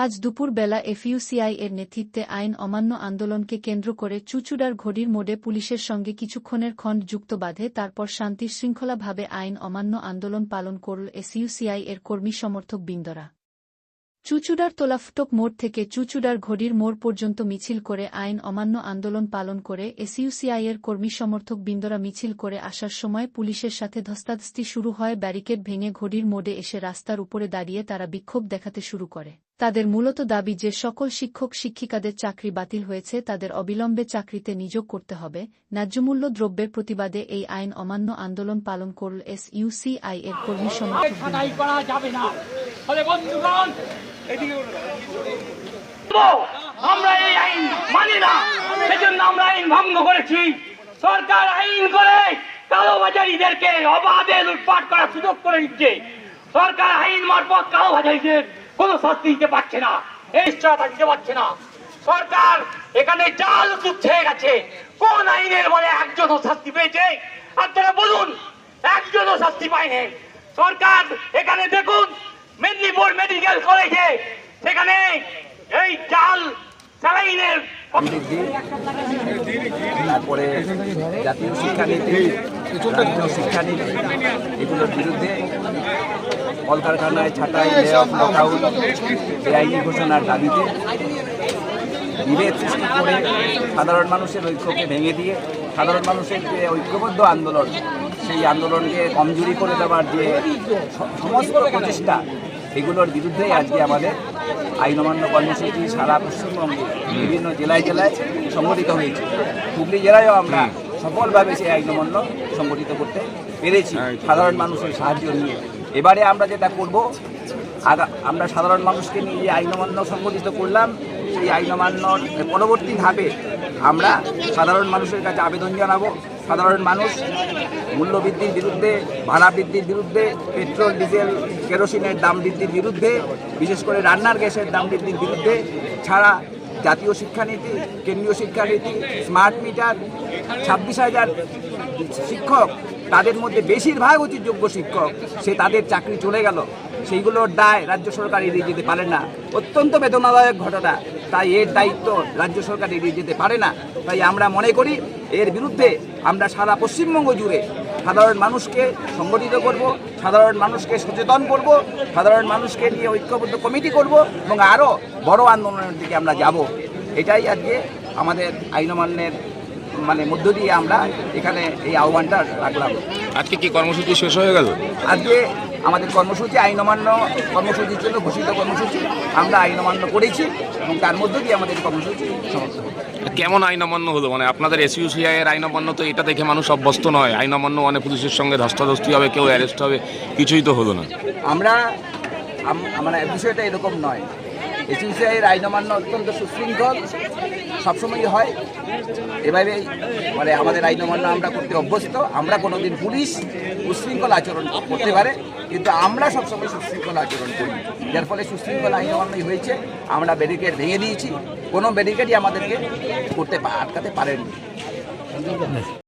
আজ দুপুর বেলা এফইউসিআই এর নেতৃত্বে আইন অমান্য আন্দোলনকে কেন্দ্র করে চুচুড়ার ঘড়ির মোড়ে পুলিশের সঙ্গে কিছুক্ষণের খণ্ড যুক্ত বাঁধে, তারপর শান্তিশৃঙ্খলাভাবে আইন অমান্য আন্দোলন পালন করল এসইউসিআই এর কর্মী সমর্থক বৃন্দরা। চুচুড়ার তোলাফটক মোড় থেকে চুচুড়ার ঘড়ির মোড় পর্যন্ত মিছিল করে আইন অমান্য আন্দোলন পালন করে এসইউসিআই এর কর্মী সমর্থক বৃন্দরা মিছিল করে আসার সময় পুলিশের সাথে ধস্তাধস্তি শুরু হয়। ব্যারিকেড ভেঙে ঘড়ির মোড়ে এসে রাস্তার উপরে দাঁড়িয়ে তারা বিক্ষোভ দেখাতে শুরু করে। তাদের মূলত দাবি যে সকল শিক্ষক শিক্ষিকাদের চাকরি বাতিল হয়েছে, তাদের অবিলম্বে চাকরিতে নিয়োগ করতে হবে। ন্যায্যমূল্য দ্রব্যের প্রতিবাদে এই আইন অমান্য আন্দোলন পালন করল এসইউসিআই এর কর্মী সমর্থক বৃন্দরা। আমরা এই আইন মানি না, সেজন্য আমরা আইন ভঙ্গ করেছি। সরকার আইন করে কালোবাজারিদেরকে অবাধে লুটপাট করার সুযোগ করে দিচ্ছে। সরকার আইন মারফত কালোবাজারিদের কোন শাস্তি দিতে পারছে না, এই নিশ্চয়তা দিতে পারছে না। সরকার এখানে জাল ওষুধ ছেড়ে গেছে। কোন আইনের বলে একজনও শাস্তি পেয়েছে? আপনারা বলুন, একজনও শাস্তি পায়নি। সরকার এখানে দেখুন, মেদিনীপুর মেডিকেল কলেজে সেখানে এই জাল স্যালাইনের তারপরে জাতীয় শিক্ষানীতি, রাষ্ট্রীয় শিক্ষানীতি, এগুলোর বিরুদ্ধে কলকারখানায় ছাঁটাই, লে-অফ, লকআউট, বেআইনি ঘোষণার দাবিতে বিভেদ সৃষ্টি করে সাধারণ মানুষের ঐক্যকে ভেঙে দিয়ে সাধারণ মানুষের যে ঐক্যবদ্ধ আন্দোলন, সেই আন্দোলনকে কমজোরি করে দেওয়ার যে সমস্ত প্রচেষ্টা, এগুলোর বিরুদ্ধেই আজকে আমাদের আইন অমান্য কর্মসূচি সারা পশ্চিমবঙ্গে বিভিন্ন জেলায় জেলায় সংগঠিত হয়েছে। হুগলি জেলায়ও আমরা সফলভাবে সেই আইন অমান্য সংগঠিত করতে পেরেছি সাধারণ মানুষের সাহায্য নিয়ে। এবারে আমরা যেটা করব, আমরা সাধারণ মানুষকে নিয়ে যে আইন অমান্য সংগঠিত করলাম, সেই আইন অমান্যর পরবর্তী ধাপে আমরা সাধারণ মানুষের কাছে আবেদন জানাবো। সাধারণ মানুষ মূল্যবৃদ্ধির বিরুদ্ধে, ভাড়া বৃদ্ধির বিরুদ্ধে, পেট্রোল ডিজেল কেরোসিনের দাম বৃদ্ধির বিরুদ্ধে, বিশেষ করে রান্নার গ্যাসের দাম বৃদ্ধির বিরুদ্ধে, ছাড়া জাতীয় শিক্ষানীতি, কেন্দ্রীয় শিক্ষানীতি, স্মার্ট মিটার, 26,000 শিক্ষক, তাদের মধ্যে বেশিরভাগ হচ্ছে যোগ্য শিক্ষক, সে তাদের চাকরি চলে গেল, সেইগুলোর দায় রাজ্য সরকার এড়িয়ে যেতে পারে না। অত্যন্ত বেদনাদায়ক ঘটনা, তাই এর দায়িত্ব রাজ্য সরকার এড়িয়ে যেতে পারে না। তাই আমরা মনে করি এর বিরুদ্ধে আমরা সারা পশ্চিমবঙ্গ জুড়ে সাধারণ মানুষকে সংগঠিত করব, সাধারণ মানুষকে সচেতন করব, সাধারণ মানুষকে নিয়ে ঐক্যবদ্ধ কমিটি করব এবং আরও বড় আন্দোলনের দিকে আমরা যাব। এটাই আজকে আমাদের আইন অমান্যের মধ্য দিয়ে আমরা এখানে এই আহ্বানটা রাখলাম। আজকে কি কর্মসূচি শেষ হয়ে গেল? আজকে আমাদের কর্মসূচি আইন অমান্য কর্মসূচির জন্য ঘোষিত কর্মসূচি আমরা আইন অমান্য করেছি এবং তার মধ্য দিয়ে আমাদের কর্মসূচি সমাপ্ত হলো। কেমন আইন অমান্য হলো? আপনাদের এসইউসিআই এর আইন অমান্য তো এটা দেখে মানুষ অভ্যস্ত নয়। আইন অমান্য পুলিশের সঙ্গে ধস্তাধস্তি হবে, কেউ অ্যারেস্ট হবে, কিছুই তো হলো না। আমরা বিষয়টা এরকম নয়। এসইউসিআই এর আইন অমান্য অত্যন্ত সুশৃঙ্খল, সবসময়ই হয় এভাবেই। আমাদের আইন অমান্য আমরা করতে অভ্যস্ত। আমরা কোনোদিন পুলিশ উশৃঙ্খল আচরণ করতে পারে, কিন্তু আমরা সবসময় সুশৃঙ্খল আচরণ করি, যার ফলে সুশৃঙ্খল আইন অমান্যই হয়েছে। আমরা ব্যারিকেড ভেঙে দিয়েছি, কোনো ব্যারিকেডই আমাদেরকে আটকাতে পারেনি।